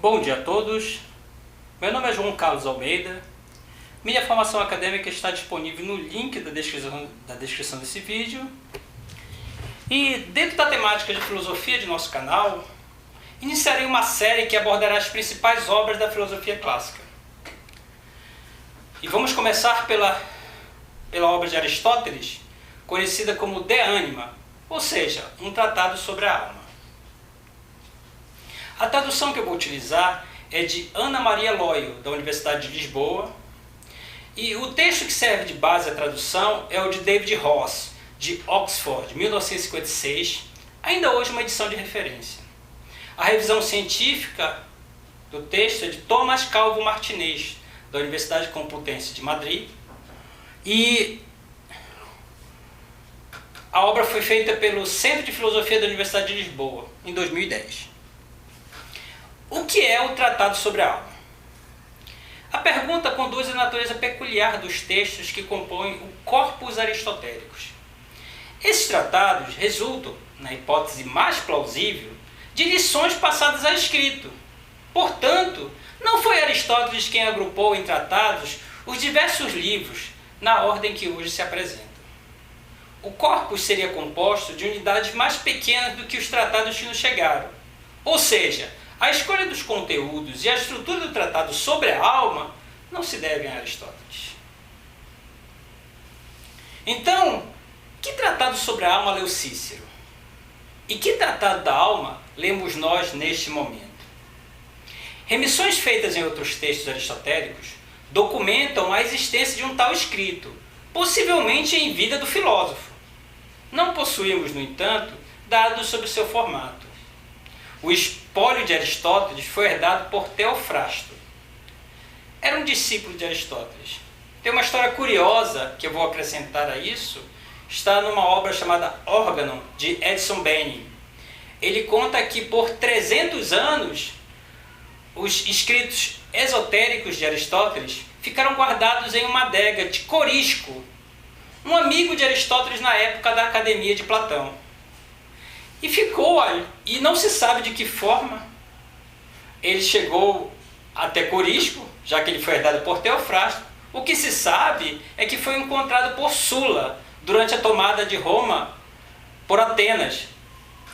Bom dia a todos, meu nome é João Carlos Almeida, minha formação acadêmica está disponível no link da descrição desse vídeo e dentro da temática de filosofia de nosso canal, iniciarei uma série que abordará as principais obras da filosofia clássica. E vamos começar pela obra de Aristóteles, conhecida como De Anima, ou seja, um tratado sobre a alma. A tradução que eu vou utilizar é de Ana Maria Loio, da Universidade de Lisboa, e o texto que serve de base à tradução é o de David Ross, de Oxford, 1956, ainda hoje uma edição de referência. A revisão científica do texto é de Tomás Calvo Martinez, da Universidade Complutense de Madrid, e a obra foi feita pelo Centro de Filosofia da Universidade de Lisboa, em 2010. O que é o Tratado sobre a Alma? A pergunta conduz à natureza peculiar dos textos que compõem o corpus aristotélicos. Esses tratados resultam, na hipótese mais plausível, de lições passadas a escrito. Portanto, não foi Aristóteles quem agrupou em tratados os diversos livros na ordem que hoje se apresenta. O corpus seria composto de unidades mais pequenas do que os tratados que nos chegaram. Ou seja, a escolha dos conteúdos e a estrutura do tratado sobre a alma não se devem a Aristóteles. Então, que tratado sobre a alma leu Cícero? E que tratado da alma lemos nós neste momento? Remissões feitas em outros textos aristotélicos documentam a existência de um tal escrito, possivelmente em vida do filósofo. Não possuímos, no entanto, dados sobre seu formato. O espólio de Aristóteles foi herdado por Teofrasto. Era um discípulo de Aristóteles. Tem uma história curiosa que eu vou acrescentar a isso, está numa obra chamada Órgano, de Edson Benning. Ele conta que por 300 anos os escritos esotéricos de Aristóteles ficaram guardados em uma adega de Corisco, um amigo de Aristóteles na época da Academia de Platão. E ficou ali, e não se sabe de que forma ele chegou até Corisco, já que ele foi herdado por Teofrasto. O que se sabe é que foi encontrado por Sula durante a tomada de Roma por Atenas,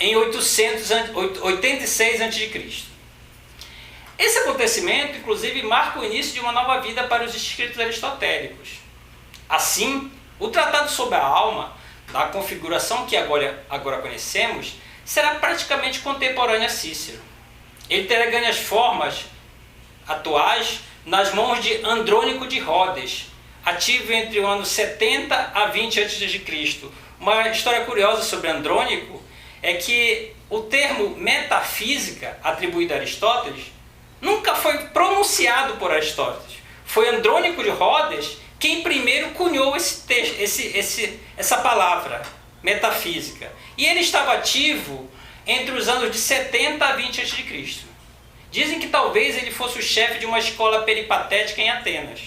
em 886 a.C. Esse acontecimento, inclusive, marca o início de uma nova vida para os escritos aristotélicos. Assim, o Tratado sobre a Alma, na configuração que agora conhecemos, será praticamente contemporâneo a Cícero. Ele terá ganho as formas atuais nas mãos de Andrônico de Rhodes, ativo entre o ano 70 a 20 a.C. Uma história curiosa sobre Andrônico é que o termo metafísica atribuído a Aristóteles nunca foi pronunciado por Aristóteles. Foi Andrônico de Rhodes quem primeiro cunhou essa palavra, metafísica. E ele estava ativo entre os anos de 70 a 20 a.C. Dizem que talvez ele fosse o chefe de uma escola peripatética em Atenas.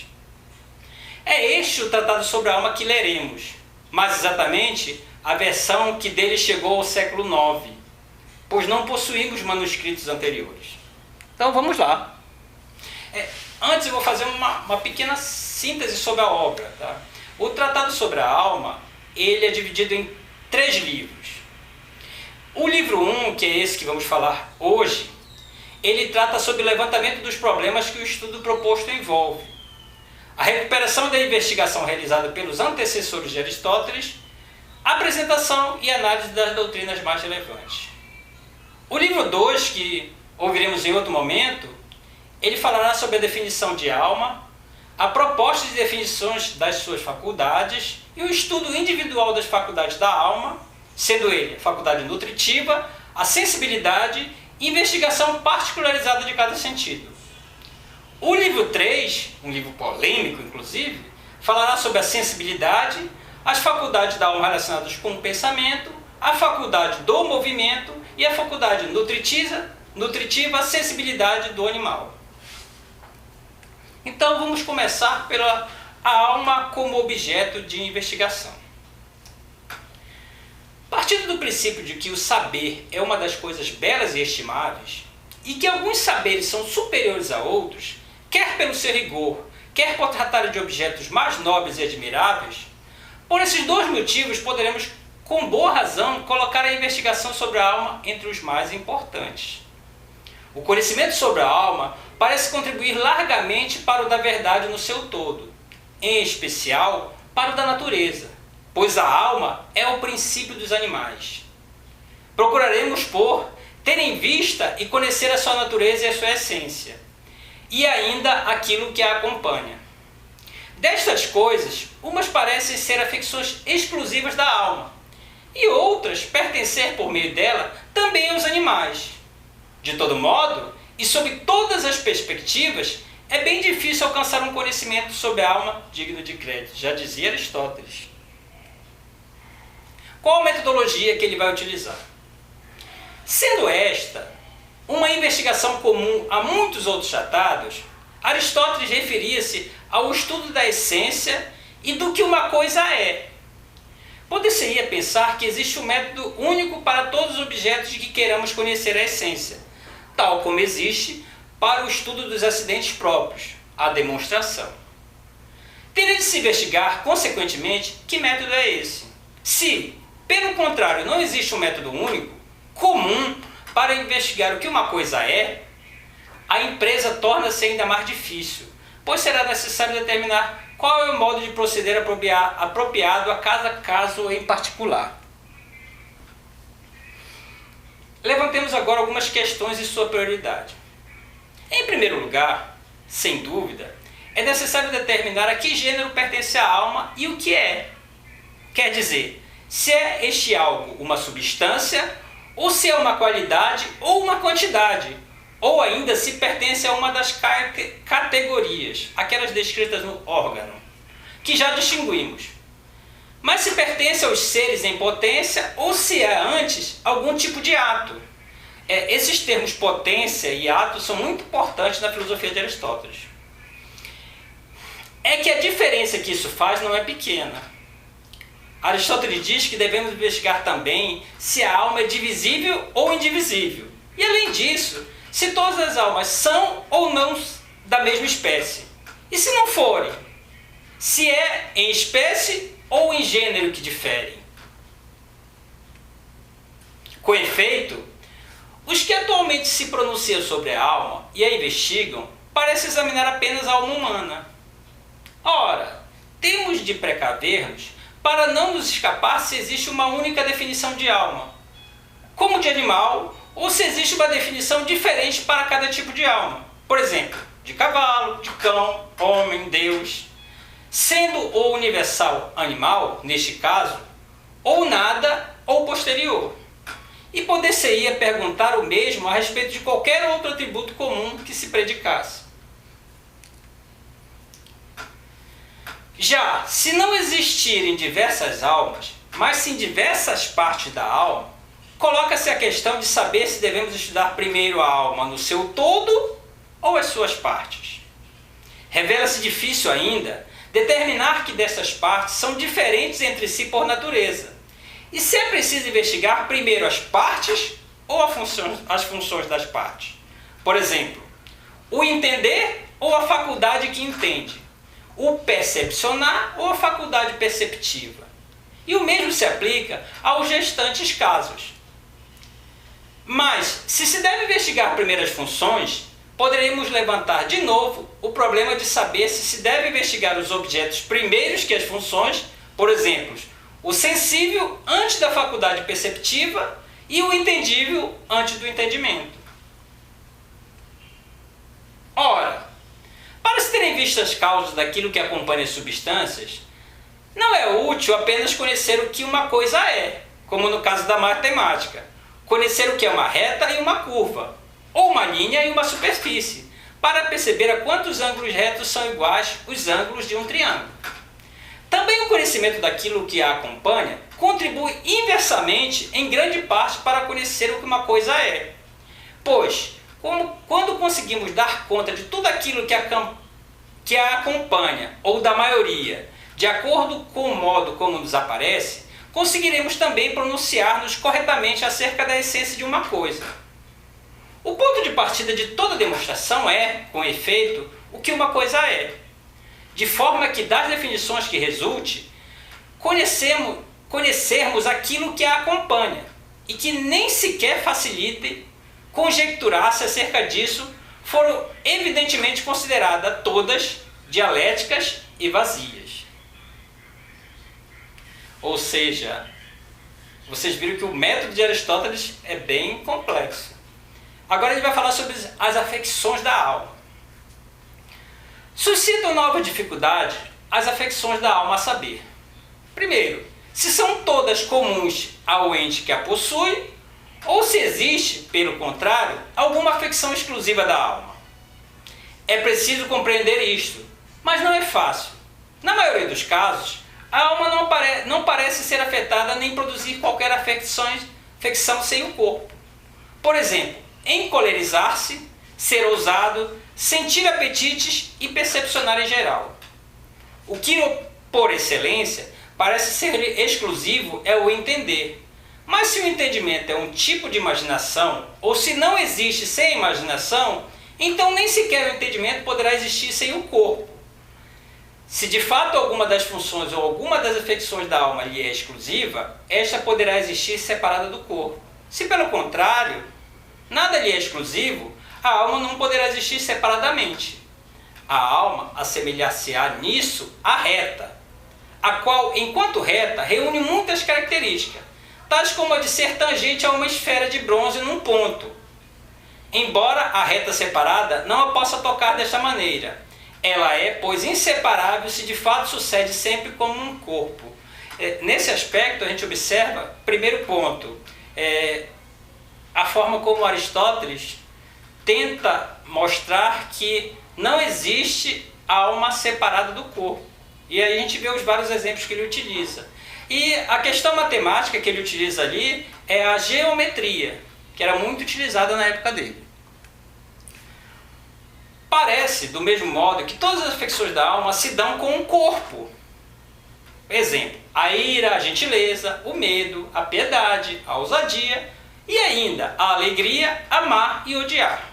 É este o Tratado sobre a Alma que leremos, mais exatamente a versão que dele chegou ao século IX, pois não possuímos manuscritos anteriores. Então vamos lá. Antes eu vou fazer uma pequena síntese sobre a obra. Tá? O Tratado sobre a Alma ele é dividido em 3 livros. O livro 1, que é esse que vamos falar hoje, ele trata sobre o levantamento dos problemas que o estudo proposto envolve, a recuperação da investigação realizada pelos antecessores de Aristóteles, a apresentação e análise das doutrinas mais relevantes. O livro 2, que ouviremos em outro momento, ele falará sobre a definição de alma, a proposta de definições das suas faculdades e o estudo individual das faculdades da alma, sendo ele a faculdade nutritiva, a sensibilidade e investigação particularizada de cada sentido. O livro 3, um livro polêmico inclusive, falará sobre a sensibilidade, as faculdades da alma relacionadas com o pensamento, a faculdade do movimento e a faculdade nutritiva, a sensibilidade do animal. Então vamos começar pela alma como objeto de investigação. Partindo do princípio de que o saber é uma das coisas belas e estimáveis, e que alguns saberes são superiores a outros, quer pelo seu rigor, quer por tratar de objetos mais nobres e admiráveis, por esses dois motivos poderemos, com boa razão, colocar a investigação sobre a alma entre os mais importantes. O conhecimento sobre a alma parece contribuir largamente para o da verdade no seu todo, em especial para o da natureza, pois a alma é o princípio dos animais. Procuraremos, ter em vista e conhecer a sua natureza e a sua essência, e ainda aquilo que a acompanha. Destas coisas, umas parecem ser afecções exclusivas da alma, e outras pertencer por meio dela também aos animais. De todo modo, e sob todas as perspectivas, é bem difícil alcançar um conhecimento sobre a alma digno de crédito, já dizia Aristóteles. Qual a metodologia que ele vai utilizar? Sendo esta uma investigação comum a muitos outros tratados, Aristóteles referia-se ao estudo da essência e do que uma coisa é. Poder-se-ia pensar que existe um método único para todos os objetos de que queiramos conhecer a essência, tal como existe para o estudo dos acidentes próprios, a demonstração. Teria de se investigar, consequentemente, que método é esse. Se, pelo contrário, não existe um método único, comum, para investigar o que uma coisa é, a empresa torna-se ainda mais difícil, pois será necessário determinar qual é o modo de proceder apropriado a cada caso em particular. Levantemos agora algumas questões de sua prioridade. Em primeiro lugar, sem dúvida, é necessário determinar a que gênero pertence a alma e o que é. Quer dizer, se é este algo uma substância, ou se é uma qualidade ou uma quantidade, ou ainda se pertence a uma das categorias, aquelas descritas no órgão, que já distinguimos. Mas se pertence aos seres em potência ou se é antes algum tipo de ato. Esses termos potência e ato são muito importantes na filosofia de Aristóteles. É que a diferença que isso faz não é pequena. Aristóteles diz que devemos investigar também se a alma é divisível ou indivisível. E além disso, se todas as almas são ou não da mesma espécie. E se não forem, se é em espécie ou em gênero que diferem. Com efeito, os que atualmente se pronunciam sobre a alma e a investigam parecem examinar apenas a alma humana. Ora, temos de precaver-nos para não nos escapar se existe uma única definição de alma, como de animal, ou se existe uma definição diferente para cada tipo de alma. Por exemplo, de cavalo, de cão, homem, Deus. Sendo o universal animal, neste caso, ou nada ou posterior. E poder-se-ia perguntar o mesmo a respeito de qualquer outro atributo comum que se predicasse. Já, se não existirem diversas almas, mas sim diversas partes da alma, coloca-se a questão de saber se devemos estudar primeiro a alma no seu todo ou as suas partes. Revela-se difícil ainda determinar que dessas partes são diferentes entre si por natureza, e se é preciso investigar primeiro as partes ou as funções das partes. Por exemplo, o entender ou a faculdade que entende, o percepcionar ou a faculdade perceptiva. E o mesmo se aplica aos restantes casos. Mas, se deve investigar primeiro as funções, poderemos levantar de novo o problema de saber se deve investigar os objetos primeiros que as funções, por exemplo, o sensível antes da faculdade perceptiva e o entendível antes do entendimento. Ora, para se terem visto as causas daquilo que acompanha as substâncias, não é útil apenas conhecer o que uma coisa é, como no caso da matemática, conhecer o que é uma reta e uma curva, ou uma linha e uma superfície, para perceber a quantos ângulos retos são iguais os ângulos de um triângulo. Também o conhecimento daquilo que a acompanha contribui inversamente em grande parte para conhecer o que uma coisa é. Pois, quando conseguimos dar conta de tudo aquilo que a acompanha, ou da maioria, de acordo com o modo como nos aparece, conseguiremos também pronunciar-nos corretamente acerca da essência de uma coisa. O ponto de partida de toda demonstração é, com efeito, o que uma coisa é, de forma que das definições que resulte, conhecermos aquilo que a acompanha e que nem sequer facilite conjecturar-se acerca disso, foram evidentemente consideradas todas dialéticas e vazias. Ou seja, vocês viram que o método de Aristóteles é bem complexo. Agora ele vai falar sobre as afecções da alma. Suscitam nova dificuldade as afecções da alma, a saber: primeiro, se são todas comuns ao ente que a possui, ou se existe, pelo contrário, alguma afecção exclusiva da alma. É preciso compreender isto, mas não é fácil. Na maioria dos casos, a alma não parece ser afetada nem produzir qualquer afecção sem o corpo. Por exemplo, encolerizar-se, ser ousado, sentir apetites e percepcionar em geral. O que, por excelência, parece ser exclusivo é o entender. Mas se o entendimento é um tipo de imaginação, ou se não existe sem a imaginação, então nem sequer o entendimento poderá existir sem o corpo. Se de fato alguma das funções ou alguma das afecções da alma lhe é exclusiva, esta poderá existir separada do corpo. Se pelo contrário, nada lhe é exclusivo, a alma não poderá existir separadamente. A alma assemelhar-se-á nisso à reta, a qual, enquanto reta, reúne muitas características, tais como a de ser tangente a uma esfera de bronze num ponto. Embora a reta separada não a possa tocar desta maneira, ela é, pois, inseparável se de fato sucede sempre como um corpo. Nesse aspecto, a gente observa, primeiro ponto, a forma como Aristóteles tenta mostrar que não existe alma separada do corpo. E aí a gente vê os vários exemplos que ele utiliza. E a questão matemática que ele utiliza ali é a geometria, que era muito utilizada na época dele. Parece, do mesmo modo, que todas as afecções da alma se dão com o corpo. Exemplo, a ira, a gentileza, o medo, a piedade, a ousadia e ainda a alegria, amar e odiar.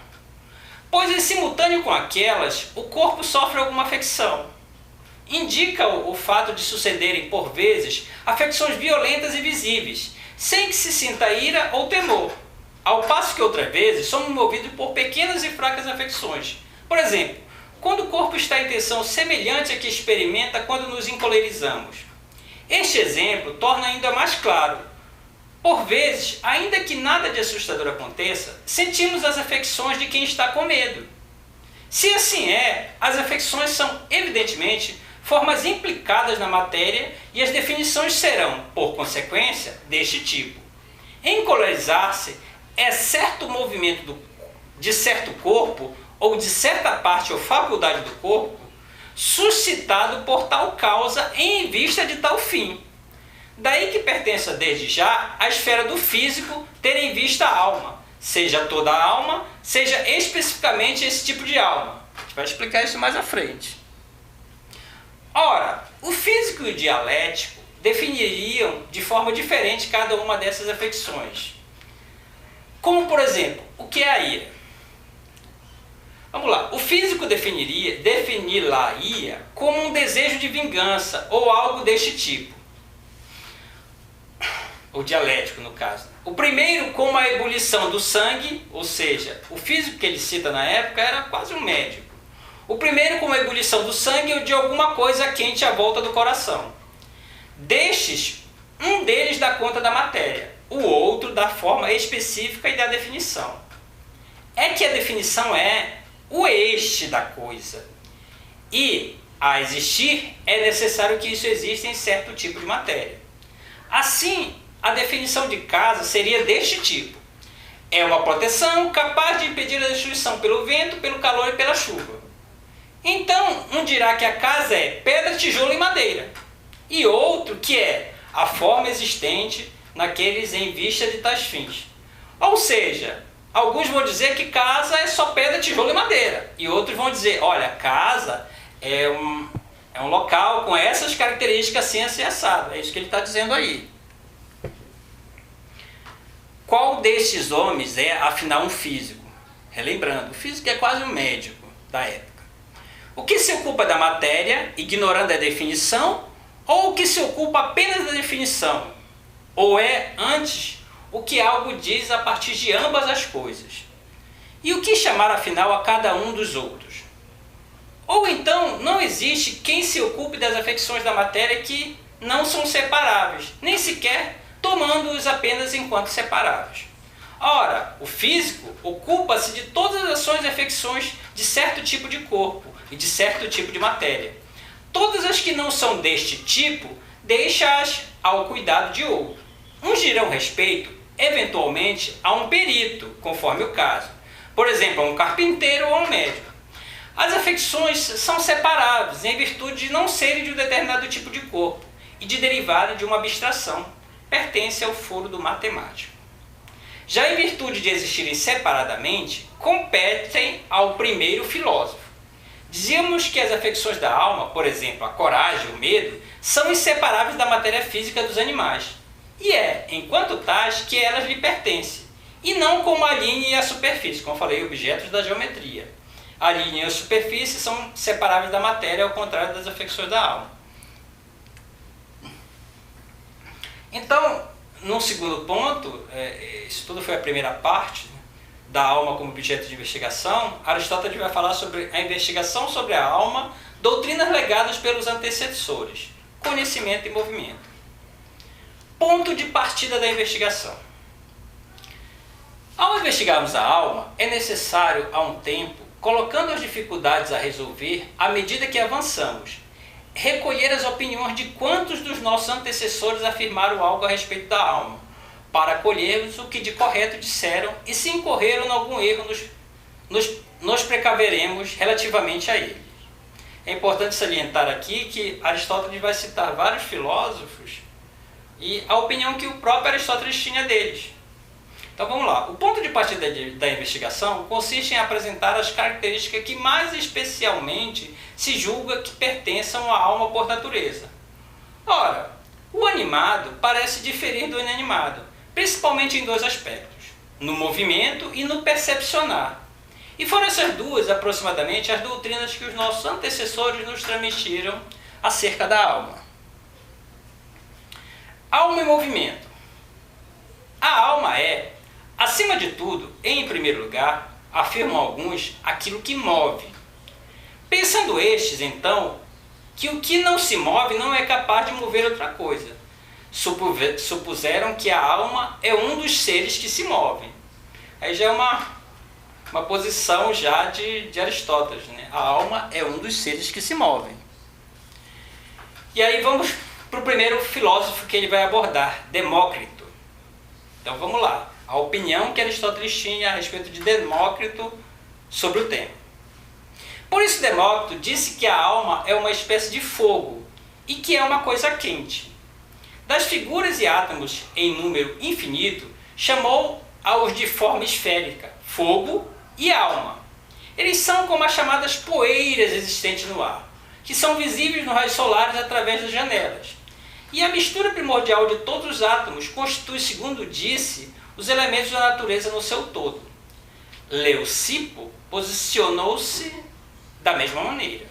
Pois em simultâneo com aquelas, o corpo sofre alguma afecção. Indica o fato de sucederem, por vezes, afecções violentas e visíveis, sem que se sinta ira ou temor, ao passo que outras vezes somos movidos por pequenas e fracas afecções. Por exemplo, quando o corpo está em tensão semelhante à que experimenta quando nos encolerizamos. Este exemplo torna ainda mais claro. Por vezes, ainda que nada de assustador aconteça, sentimos as afecções de quem está com medo. Se assim é, as afecções são, evidentemente, formas implicadas na matéria e as definições serão, por consequência, deste tipo. Encolerizar-se é certo movimento de certo corpo ou de certa parte ou faculdade do corpo suscitado por tal causa em vista de tal fim. Daí que pertença desde já à esfera do físico ter em vista a alma, seja toda a alma, seja especificamente esse tipo de alma. A gente vai explicar isso mais à frente. Ora, o físico e o dialético definiriam de forma diferente cada uma dessas afecções. Como, por exemplo, o que é a ira? Vamos lá, o físico defini-la-ia como um desejo de vingança ou algo deste tipo. O dialético, no caso. O primeiro como a ebulição do sangue, ou seja, o físico que ele cita na época era quase um médico. O primeiro como a ebulição do sangue ou de alguma coisa quente à volta do coração. Destes, um deles dá conta da matéria, o outro da forma específica e da definição. É que a definição é o eixo da coisa. E, a existir, é necessário que isso exista em certo tipo de matéria. Assim, a definição de casa seria deste tipo. É uma proteção capaz de impedir a destruição pelo vento, pelo calor e pela chuva. Então, um dirá que a casa é pedra, tijolo e madeira. E outro que é a forma existente naqueles em vista de tais fins. Ou seja, alguns vão dizer que casa é só pedra, tijolo e madeira. E outros vão dizer, olha, casa é um local com essas características assim, assim, assado. É isso que ele está dizendo aí. Qual destes homens é, afinal, um físico? Relembrando, o físico é quase um médico da época. O que se ocupa da matéria, ignorando a definição, ou o que se ocupa apenas da definição? Ou é, antes, o que algo diz a partir de ambas as coisas? E o que chamar afinal a cada um dos outros? Ou então, não existe quem se ocupe das afecções da matéria que não são separáveis, nem sequer tomando-os apenas enquanto separáveis. Ora, o físico ocupa-se de todas as ações e afecções de certo tipo de corpo e de certo tipo de matéria. Todas as que não são deste tipo, deixa-as ao cuidado de outro. Uns dirão respeito, eventualmente, a um perito, conforme o caso. Por exemplo, a um carpinteiro ou a um médico. As afecções são separáveis em virtude de não serem de um determinado tipo de corpo e de derivarem de uma abstração. Pertence ao foro do matemático. Já em virtude de existirem separadamente, competem ao primeiro filósofo. Dizíamos que as afecções da alma, por exemplo, a coragem, o medo, são inseparáveis da matéria física dos animais. E é, enquanto tais, que elas lhe pertencem, e não como a linha e a superfície, como eu falei, objetos da geometria. A linha e a superfície são separáveis da matéria, ao contrário das afecções da alma. Então, num segundo ponto, isso tudo foi a primeira parte, né, da alma como objeto de investigação. Aristóteles vai falar sobre a investigação sobre a alma, doutrinas legadas pelos antecessores, conhecimento e movimento. Ponto de partida da investigação. Ao investigarmos a alma, é necessário, há um tempo, colocando as dificuldades a resolver à medida que avançamos, recolher as opiniões de quantos dos nossos antecessores afirmaram algo a respeito da alma, para colhermos o que de correto disseram e, se incorreram em algum erro, nos precaveremos relativamente a eles. É importante salientar aqui que Aristóteles vai citar vários filósofos e a opinião que o próprio Aristóteles tinha deles. Então vamos lá. O ponto de partida da investigação consiste em apresentar as características que mais especialmente se julga que pertençam à alma por natureza. Ora, o animado parece diferir do inanimado, principalmente em dois aspectos, no movimento e no percepcionar. E foram essas duas, aproximadamente, as doutrinas que os nossos antecessores nos transmitiram acerca da alma. Alma e movimento. A alma é, acima de tudo, em primeiro lugar, afirmam alguns, aquilo que move. Pensando estes, então, que o que não se move não é capaz de mover outra coisa. Supuseram que a alma é um dos seres que se movem. Aí já é uma posição já de Aristóteles, né? A alma é um dos seres que se movem. E aí vamos para o primeiro filósofo que ele vai abordar, Demócrito. Então vamos lá. A opinião que Aristóteles tinha a respeito de Demócrito sobre o tema. Por isso Demócrito disse que a alma é uma espécie de fogo e que é uma coisa quente. Das figuras e átomos em número infinito, chamou-os de forma esférica, fogo e alma. Eles são como as chamadas poeiras existentes no ar, que são visíveis nos raios solares através das janelas. E a mistura primordial de todos os átomos constitui, segundo disse, os elementos da natureza no seu todo. Leucipo posicionou-se da mesma maneira.